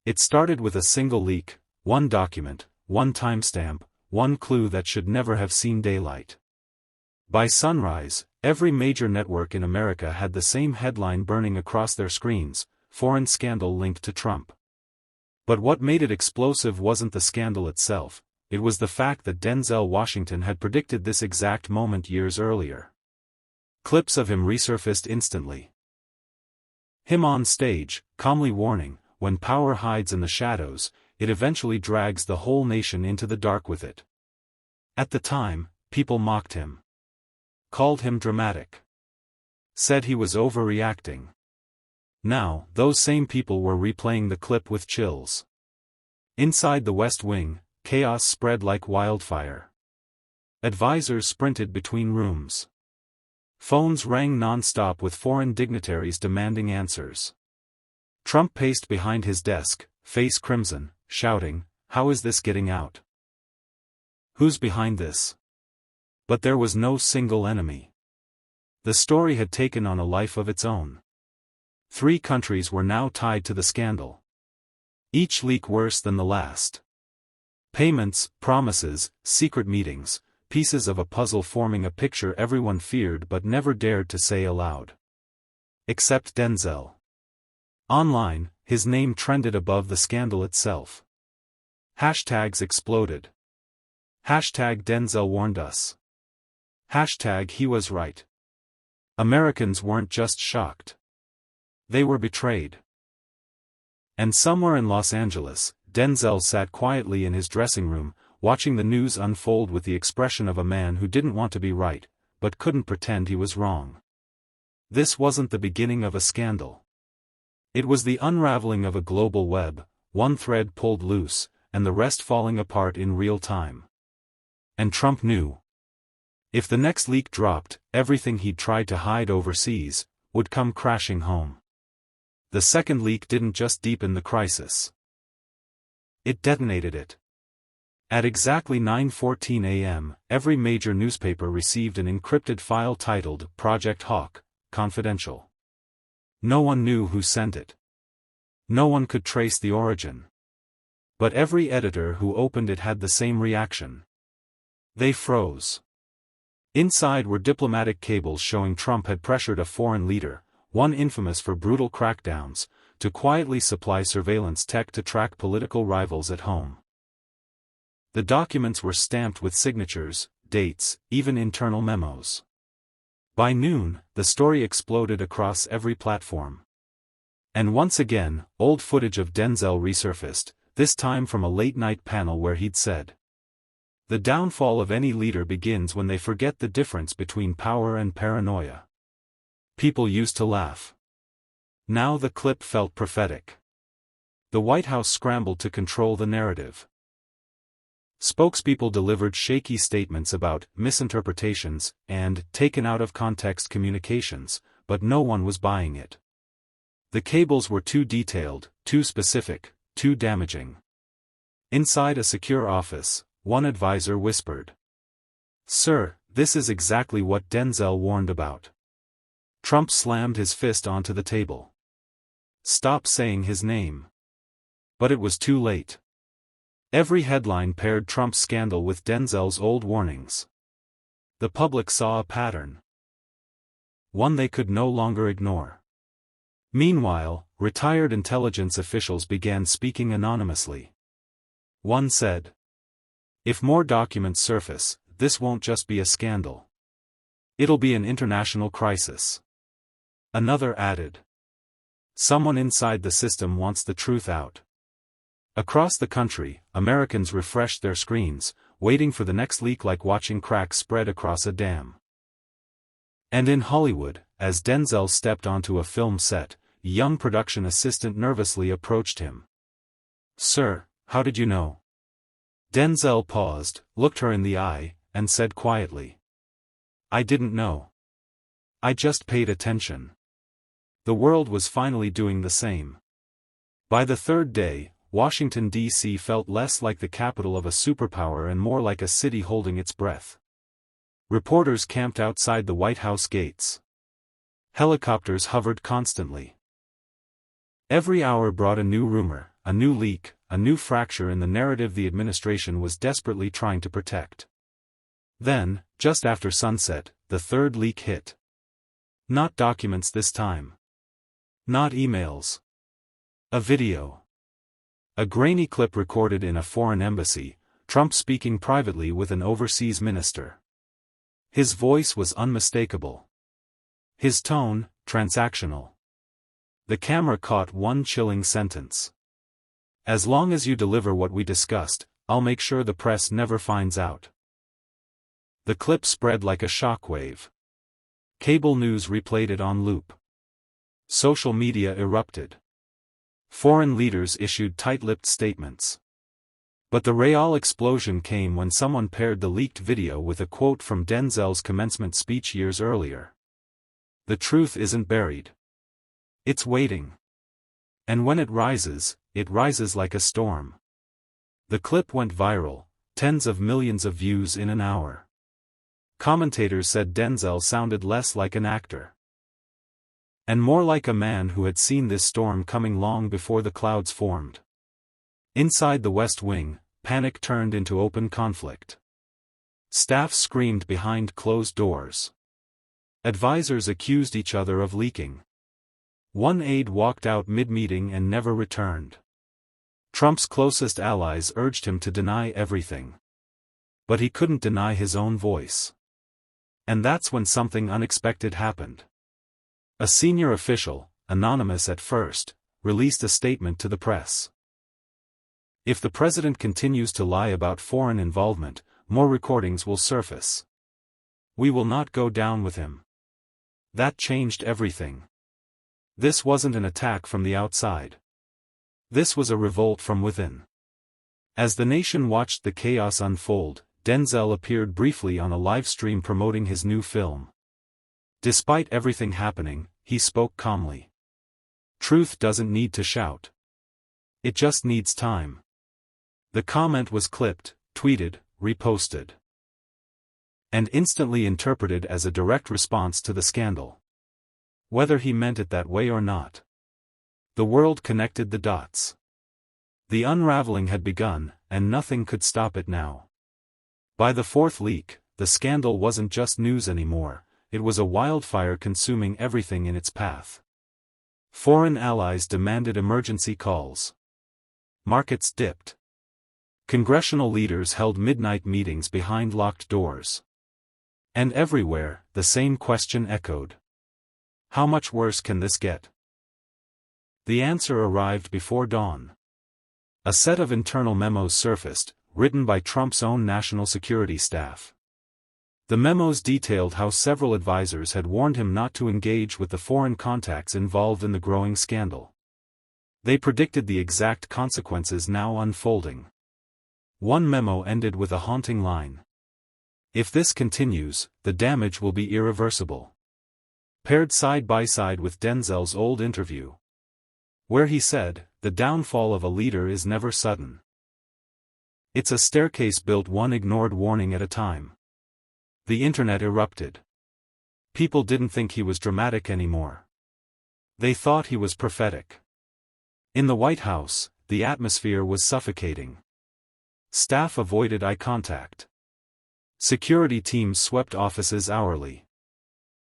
It started with a single leak, one document, one timestamp, one clue that should never have seen daylight. By sunrise, every major network in America had the same headline burning across their screens: foreign scandal linked to Trump. But what made it explosive wasn't the scandal itself, it was the fact that Denzel Washington had predicted this exact moment years earlier. Clips of him resurfaced instantly. Him on stage, calmly warning, when power hides in the shadows, it eventually drags the whole nation into the dark with it. At the time, people mocked him. Called him dramatic. Said he was overreacting. Now, those same people were replaying the clip with chills. Inside the West Wing, chaos spread like wildfire. Advisors sprinted between rooms. Phones rang non-stop with foreign dignitaries demanding answers. Trump paced behind his desk, face crimson, shouting, "How is this getting out? Who's behind this?" But there was no single enemy. The story had taken on a life of its own. 3 countries were now tied to the scandal. Each leak worse than the last. Payments, promises, secret meetings, pieces of a puzzle forming a picture everyone feared but never dared to say aloud. Except Denzel. Online, his name trended above the scandal itself. Hashtags exploded. Hashtag Denzel warned us. Hashtag he was right. Americans weren't just shocked. They were betrayed. And somewhere in Los Angeles, Denzel sat quietly in his dressing room, watching the news unfold with the expression of a man who didn't want to be right, but couldn't pretend he was wrong. This wasn't the beginning of a scandal. It was the unraveling of a global web, one thread pulled loose, and the rest falling apart in real time. And Trump knew. If the next leak dropped, everything he'd tried to hide overseas would come crashing home. The second leak didn't just deepen the crisis. It detonated it. At exactly 9:14 a.m., every major newspaper received an encrypted file titled Project Hawk, Confidential. No one knew who sent it. No one could trace the origin. But every editor who opened it had the same reaction. They froze. Inside were diplomatic cables showing Trump had pressured a foreign leader, one infamous for brutal crackdowns, to quietly supply surveillance tech to track political rivals at home. The documents were stamped with signatures, dates, even internal memos. By noon, the story exploded across every platform. And once again, old footage of Denzel resurfaced, this time from a late-night panel where he'd said, "The downfall of any leader begins when they forget the difference between power and paranoia." People used to laugh. Now the clip felt prophetic. The White House scrambled to control the narrative. Spokespeople delivered shaky statements about misinterpretations and taken-out-of-context communications, but no one was buying it. The cables were too detailed, too specific, too damaging. Inside a secure office, one advisor whispered, "Sir, this is exactly what Denzel warned about." Trump slammed his fist onto the table. "Stop saying his name." But it was too late. Every headline paired Trump's scandal with Denzel's old warnings. The public saw a pattern. One they could no longer ignore. Meanwhile, retired intelligence officials began speaking anonymously. One said, "If more documents surface, this won't just be a scandal. It'll be an international crisis." Another added, "Someone inside the system wants the truth out." Across the country, Americans refreshed their screens, waiting for the next leak like watching cracks spread across a dam. And in Hollywood, as Denzel stepped onto a film set, a young production assistant nervously approached him. "Sir, how did you know?" Denzel paused, looked her in the eye, and said quietly, "I didn't know. I just paid attention." The world was finally doing the same. By the third day, Washington, D.C. felt less like the capital of a superpower and more like a city holding its breath. Reporters camped outside the White House gates. Helicopters hovered constantly. Every hour brought a new rumor, a new leak, a new fracture in the narrative the administration was desperately trying to protect. Then, just after sunset, the third leak hit. Not documents this time. Not emails. A video. A grainy clip recorded in a foreign embassy, Trump speaking privately with an overseas minister. His voice was unmistakable. His tone, transactional. The camera caught one chilling sentence. "As long as you deliver what we discussed, I'll make sure the press never finds out." The clip spread like a shockwave. Cable news replayed it on loop. Social media erupted. Foreign leaders issued tight-lipped statements. But the real explosion came when someone paired the leaked video with a quote from Denzel's commencement speech years earlier. "The truth isn't buried. It's waiting. And when it rises like a storm." The clip went viral, tens of millions of views in an hour. Commentators said Denzel sounded less like an actor, and more like a man who had seen this storm coming long before the clouds formed. Inside the West Wing, panic turned into open conflict. Staff screamed behind closed doors. Advisors accused each other of leaking. One aide walked out mid-meeting and never returned. Trump's closest allies urged him to deny everything. But he couldn't deny his own voice. And that's when something unexpected happened. A senior official, anonymous at first, released a statement to the press. "If the president continues to lie about foreign involvement, more recordings will surface. We will not go down with him." That changed everything. This wasn't an attack from the outside. This was a revolt from within. As the nation watched the chaos unfold, Denzel appeared briefly on a live stream promoting his new film. Despite everything happening, he spoke calmly. Truth doesn't need to shout. It just needs time. The comment was clipped, tweeted, reposted, and instantly interpreted as a direct response to the scandal. Whether he meant it that way or not, the world connected the dots. The unraveling had begun, and nothing could stop it now. By the fourth leak, the scandal wasn't just news anymore, it was a wildfire consuming everything in its path. Foreign allies demanded emergency calls. Markets dipped. Congressional leaders held midnight meetings behind locked doors. And everywhere, the same question echoed. How much worse can this get? The answer arrived before dawn. A set of internal memos surfaced, written by Trump's own national security staff. The memos detailed how several advisors had warned him not to engage with the foreign contacts involved in the growing scandal. They predicted the exact consequences now unfolding. One memo ended with a haunting line. "If this continues, the damage will be irreversible." Paired side by side with Denzel's old interview, where he said, "The downfall of a leader is never sudden. It's a staircase built one ignored warning at a time." The internet erupted. People didn't think he was dramatic anymore. They thought he was prophetic. In the White House, the atmosphere was suffocating. Staff avoided eye contact. Security teams swept offices hourly.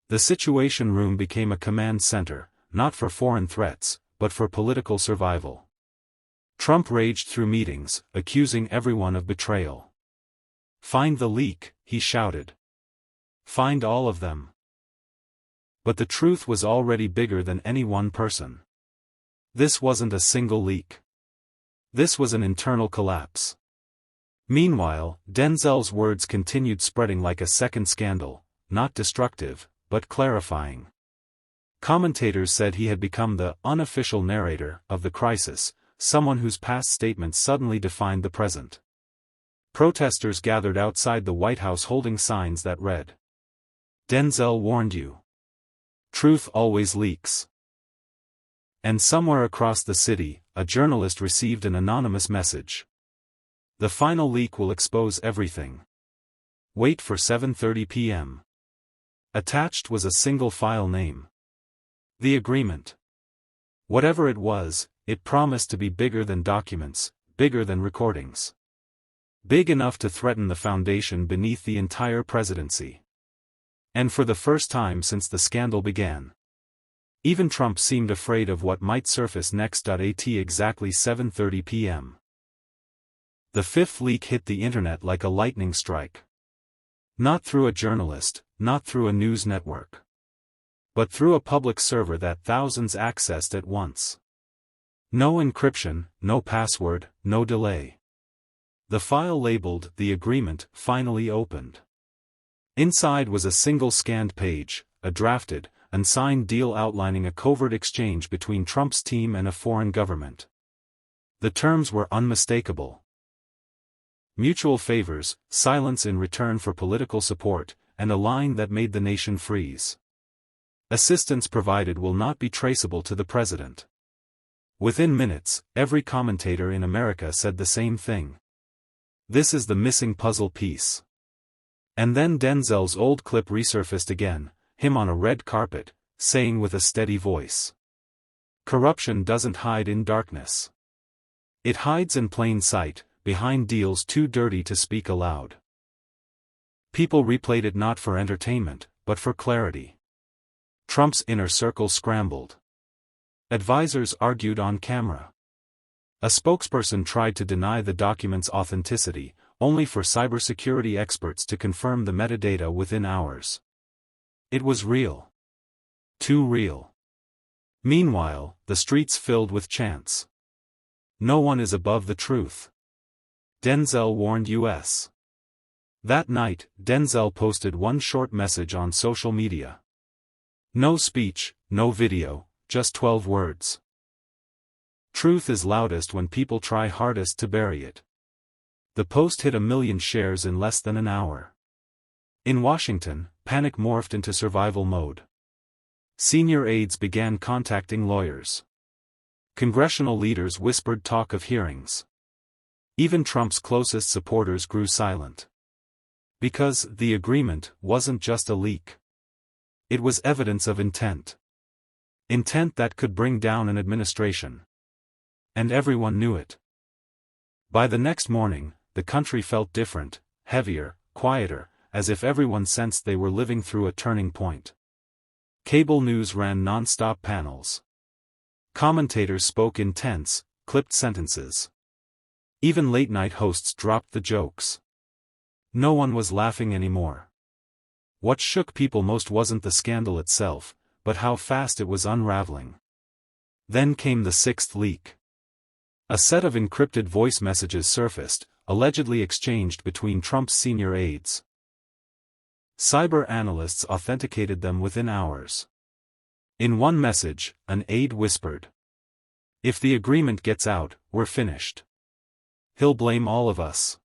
The Situation Room became a command center, not for foreign threats, but for political survival. Trump raged through meetings, accusing everyone of betrayal. "Find the leak," he shouted. "Find all of them." But the truth was already bigger than any one person. This wasn't a single leak. This was an internal collapse. Meanwhile, Denzel's words continued spreading like a second scandal, not destructive, but clarifying. Commentators said he had become the unofficial narrator of the crisis, someone whose past statements suddenly defined the present. Protesters gathered outside the White House holding signs that read, "Denzel warned you. Truth always leaks." And somewhere across the city, a journalist received an anonymous message. "The final leak will expose everything. Wait for 7:30 p.m. Attached was a single file name. The agreement. Whatever it was, it promised to be bigger than documents, bigger than recordings. Big enough to threaten the foundation beneath the entire presidency. And for the first time since the scandal began, even Trump seemed afraid of what might surface next. At exactly 7:30 p.m. The fifth leak hit the internet like a lightning strike. Not through a journalist, not through a news network, but through a public server that thousands accessed at once. No encryption, no password, no delay. The file labeled "The Agreement" finally opened. Inside was a single scanned page, a drafted, unsigned deal outlining a covert exchange between Trump's team and a foreign government. The terms were unmistakable. Mutual favors, silence in return for political support, and a line that made the nation freeze. Assistance provided will not be traceable to the president. Within minutes, every commentator in America said the same thing. This is the missing puzzle piece. And then Denzel's old clip resurfaced again, him on a red carpet, saying with a steady voice, "Corruption doesn't hide in darkness. It hides in plain sight, behind deals too dirty to speak aloud." People replayed it not for entertainment, but for clarity. Trump's inner circle scrambled. Advisors argued on camera. A spokesperson tried to deny the document's authenticity, only for cybersecurity experts to confirm the metadata within hours. It was real. Too real. Meanwhile, the streets filled with chants. No one is above the truth. Denzel warned U.S. That night, Denzel posted one short message on social media. No speech, no video, just 12 words. Truth is loudest when people try hardest to bury it. The post hit 1 million shares in less than an hour. In Washington, panic morphed into survival mode. Senior aides began contacting lawyers. Congressional leaders whispered talk of hearings. Even Trump's closest supporters grew silent. Because the agreement wasn't just a leak. It was evidence of intent. Intent that could bring down an administration. And everyone knew it. By the next morning, the country felt different, heavier, quieter, as if everyone sensed they were living through a turning point. Cable news ran non-stop panels. Commentators spoke in tense, clipped sentences. Even late-night hosts dropped the jokes. No one was laughing anymore. What shook people most wasn't the scandal itself, but how fast it was unraveling. Then came the sixth leak. A set of encrypted voice messages surfaced, allegedly exchanged between Trump's senior aides. Cyber analysts authenticated them within hours. In one message, an aide whispered, "If the agreement gets out, we're finished. He'll blame all of us."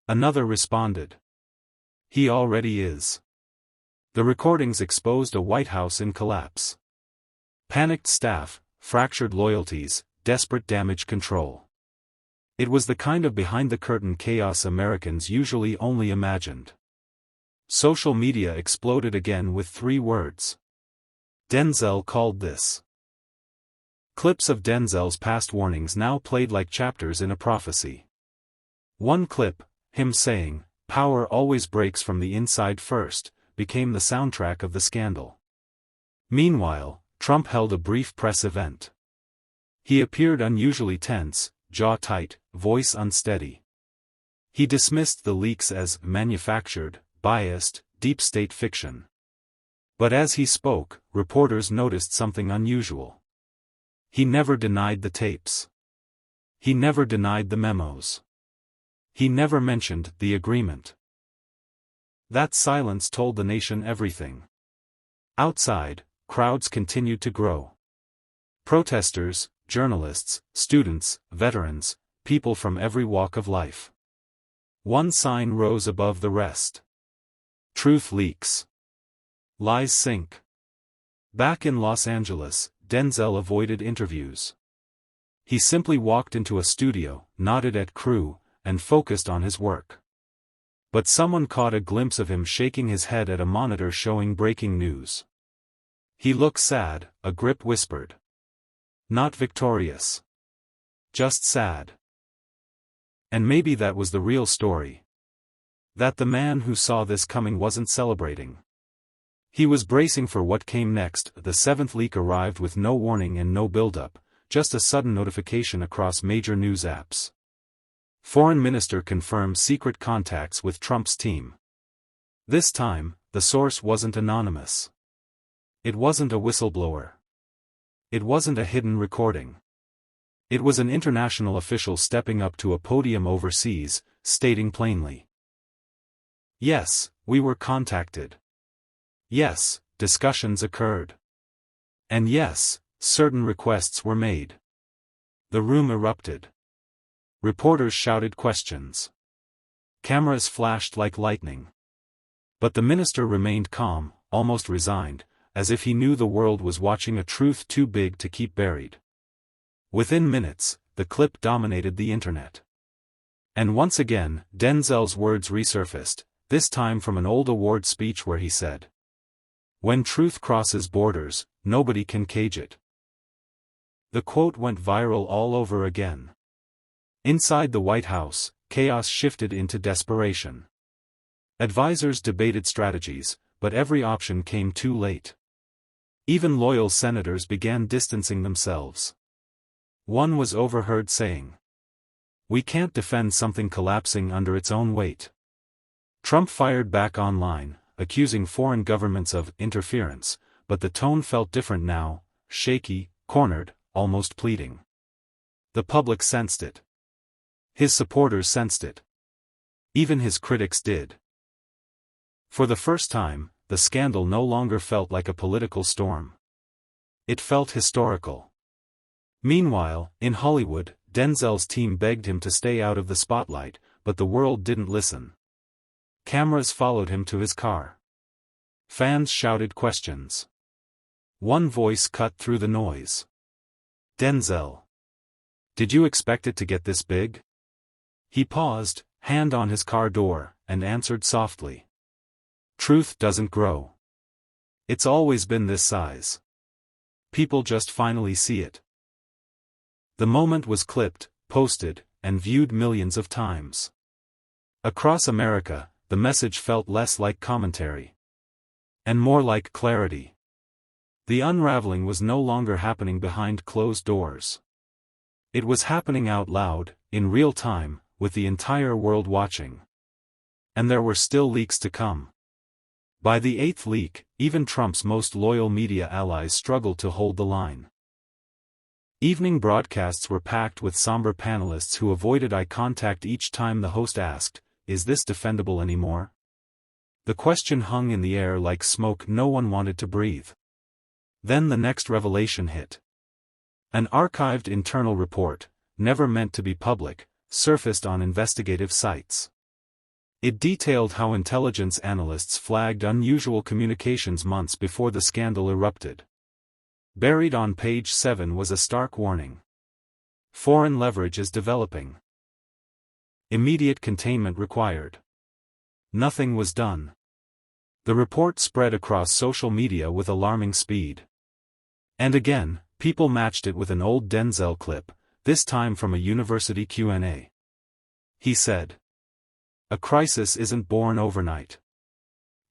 Another responded, "He already is." The recordings exposed a White House in collapse. Panicked staff, fractured loyalties, desperate damage control. It was the kind of behind-the-curtain chaos Americans usually only imagined. Social media exploded again with 3 words. Denzel called this. Clips of Denzel's past warnings now played like chapters in a prophecy. One clip, him saying, "Power always breaks from the inside first," became the soundtrack of the scandal. Meanwhile, Trump held a brief press event. He appeared unusually tense, jaw tight, voice unsteady. He dismissed the leaks as manufactured, biased, deep state fiction. But as he spoke, reporters noticed something unusual. He never denied the tapes. He never denied the memos. He never mentioned the agreement. That silence told the nation everything. Outside, crowds continued to grow. Protesters, journalists, students, veterans, people from every walk of life. One sign rose above the rest. Truth leaks. Lies sink. Back in Los Angeles, Denzel avoided interviews. He simply walked into a studio, nodded at crew, and focused on his work. But someone caught a glimpse of him shaking his head at a monitor showing breaking news. He looked sad, a grip whispered. Not victorious. Just sad. And maybe that was the real story. That the man who saw this coming wasn't celebrating. He was bracing for what came next. The seventh leak arrived with no warning and no build-up, just a sudden notification across major news apps. Foreign Minister confirms secret contacts with Trump's team. This time, the source wasn't anonymous. It wasn't a whistleblower. It wasn't a hidden recording. It was an international official stepping up to a podium overseas, stating plainly. Yes, we were contacted. Yes, discussions occurred. And yes, certain requests were made. The room erupted. Reporters shouted questions. Cameras flashed like lightning. But the minister remained calm, almost resigned, as if he knew the world was watching a truth too big to keep buried. Within minutes, the clip dominated the internet. And once again, Denzel's words resurfaced, this time from an old award speech where he said, "When truth crosses borders, nobody can cage it." The quote went viral all over again. Inside the White House, chaos shifted into desperation. Advisors debated strategies, but every option came too late. Even loyal senators began distancing themselves. One was overheard saying, "We can't defend something collapsing under its own weight." Trump fired back online, accusing foreign governments of interference, but the tone felt different now, shaky, cornered, almost pleading. The public sensed it. His supporters sensed it. Even his critics did. For the first time, the scandal no longer felt like a political storm. It felt historical. Meanwhile, in Hollywood, Denzel's team begged him to stay out of the spotlight, but the world didn't listen. Cameras followed him to his car. Fans shouted questions. One voice cut through the noise. "Denzel. Did you expect it to get this big?" He paused, hand on his car door, and answered softly. "Truth doesn't grow. It's always been this size. People just finally see it." The moment was clipped, posted, and viewed millions of times. Across America, the message felt less like commentary and more like clarity. The unraveling was no longer happening behind closed doors. It was happening out loud, in real time, with the entire world watching. And there were still leaks to come. By the eighth leak, even Trump's most loyal media allies struggled to hold the line. Evening broadcasts were packed with somber panelists who avoided eye contact each time the host asked, "Is this defendable anymore?" The question hung in the air like smoke no one wanted to breathe. Then the next revelation hit. An archived internal report, never meant to be public, surfaced on investigative sites. It detailed how intelligence analysts flagged unusual communications months before the scandal erupted. Buried on page 7 was a stark warning. Foreign leverage is developing. Immediate containment required. Nothing was done. The report spread across social media with alarming speed. And again, people matched it with an old Denzel clip, this time from a university Q&A. He said, "A crisis isn't born overnight.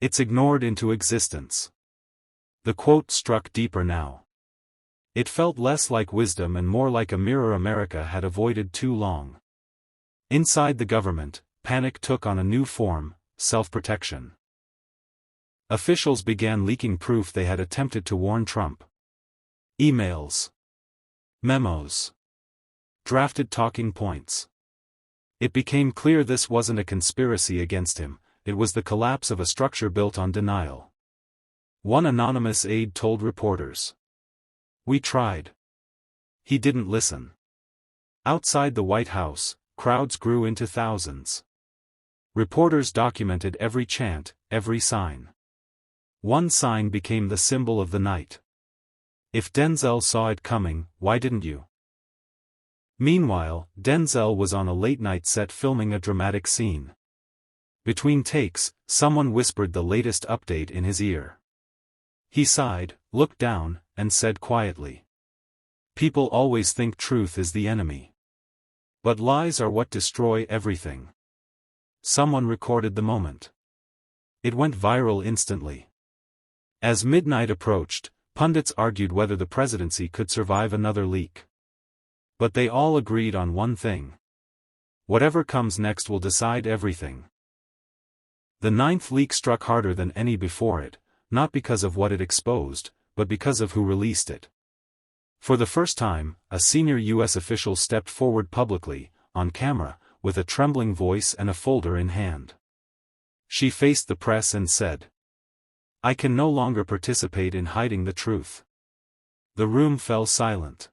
It's ignored into existence." The quote struck deeper now. It felt less like wisdom and more like a mirror America had avoided too long. Inside the government, panic took on a new form, self-protection. Officials began leaking proof they had attempted to warn Trump. Emails. Memos. Drafted talking points. It became clear this wasn't a conspiracy against him, it was the collapse of a structure built on denial. One anonymous aide told reporters, "We tried. He didn't listen." Outside the White House, crowds grew into thousands. Reporters documented every chant, every sign. One sign became the symbol of the night. "If Denzel saw it coming, why didn't you?" Meanwhile, Denzel was on a late-night set filming a dramatic scene. Between takes, someone whispered the latest update in his ear. He sighed, looked down, and said quietly, People always think truth is the enemy. But lies are what destroy everything. Someone recorded the moment. It went viral instantly. As midnight approached, pundits argued whether the presidency could survive another leak. But they all agreed on one thing. Whatever comes next will decide everything. The ninth leak struck harder than any before it, not because of what it exposed, but because of who released it. For the first time, a senior U.S. official stepped forward publicly, on camera, with a trembling voice and a folder in hand. She faced the press and said, "I can no longer participate in hiding the truth." The room fell silent.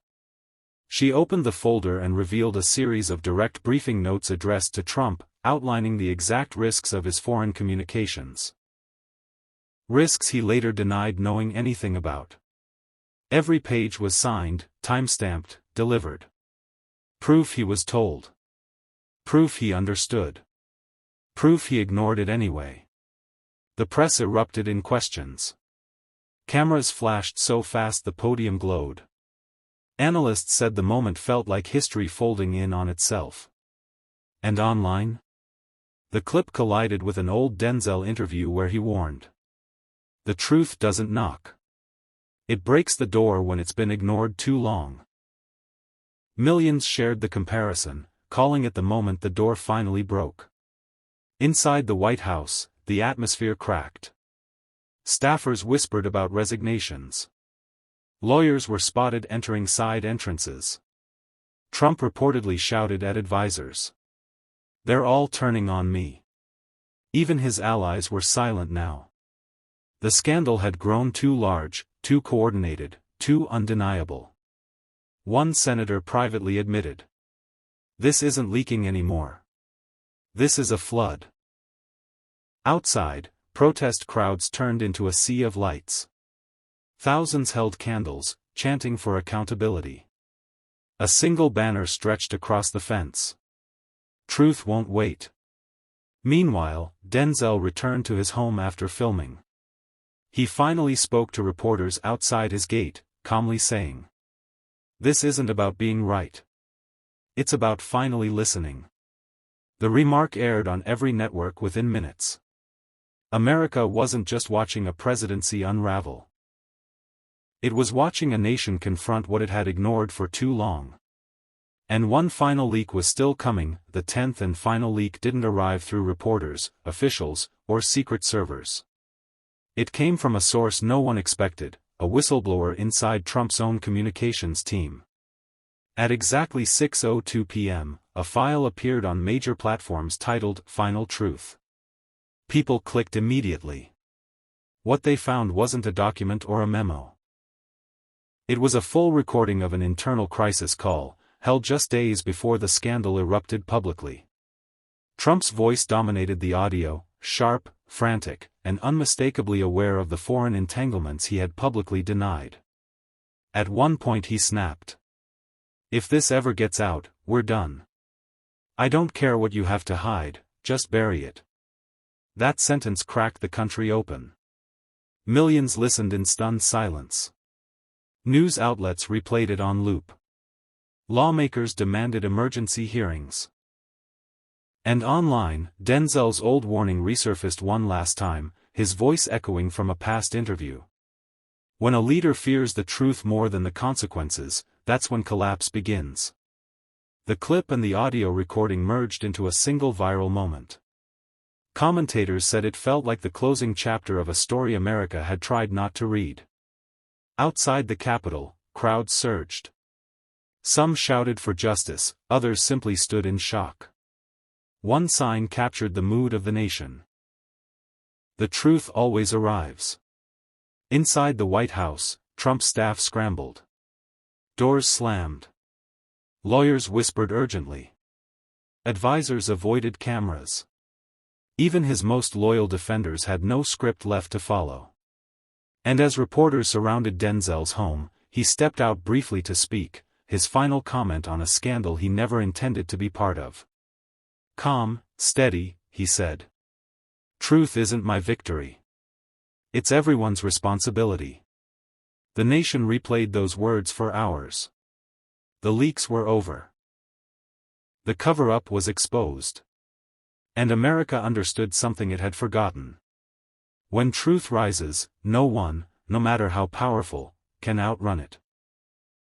She opened the folder and revealed a series of direct briefing notes addressed to Trump, outlining the exact risks of his foreign communications. Risks he later denied knowing anything about. Every page was signed, time-stamped, delivered. Proof he was told. Proof he understood. Proof he ignored it anyway. The press erupted in questions. Cameras flashed so fast the podium glowed. Analysts said the moment felt like history folding in on itself. And online? The clip collided with an old Denzel interview where he warned. The truth doesn't knock. It breaks the door when it's been ignored too long. Millions shared the comparison, calling it the moment the door finally broke. Inside the White House, the atmosphere cracked. Staffers whispered about resignations. Lawyers were spotted entering side entrances. Trump reportedly shouted at advisors, "They're all turning on me." Even his allies were silent now. The scandal had grown too large, too coordinated, too undeniable. One senator privately admitted, "This isn't leaking anymore. This is a flood." Outside, protest crowds turned into a sea of lights. Thousands held candles, chanting for accountability. A single banner stretched across the fence. Truth won't wait. Meanwhile, Denzel returned to his home after filming. He finally spoke to reporters outside his gate, calmly saying, "This isn't about being right. It's about finally listening." The remark aired on every network within minutes. America wasn't just watching a presidency unravel. It was watching a nation confront what it had ignored for too long. And one final leak was still coming. The 10th and final leak didn't arrive through reporters, officials, or secret servers. It came from a source no one expected, a whistleblower inside Trump's own communications team. At exactly 6:02 p.m., a file appeared on major platforms titled "Final Truth." People clicked immediately. What they found wasn't a document or a memo. It was a full recording of an internal crisis call, held just days before the scandal erupted publicly. Trump's voice dominated the audio, sharp, frantic, and unmistakably aware of the foreign entanglements he had publicly denied. At one point he snapped, "If this ever gets out, we're done. I don't care what you have to hide, just bury it." That sentence cracked the country open. Millions listened in stunned silence. News outlets replayed it on loop. Lawmakers demanded emergency hearings. And online, Denzel's old warning resurfaced one last time, his voice echoing from a past interview. When a leader fears the truth more than the consequences, that's when collapse begins. The clip and the audio recording merged into a single viral moment. Commentators said it felt like the closing chapter of a story America had tried not to read. Outside the Capitol, crowds surged. Some shouted for justice, others simply stood in shock. One sign captured the mood of the nation. The truth always arrives. Inside the White House, Trump's staff scrambled. Doors slammed. Lawyers whispered urgently. Advisors avoided cameras. Even his most loyal defenders had no script left to follow. And as reporters surrounded Denzel's home, he stepped out briefly to speak, his final comment on a scandal he never intended to be part of. "Calm, steady," he said. "Truth isn't my victory. It's everyone's responsibility." The nation replayed those words for hours. The leaks were over. The cover-up was exposed. And America understood something it had forgotten. When truth rises, no one, no matter how powerful, can outrun it.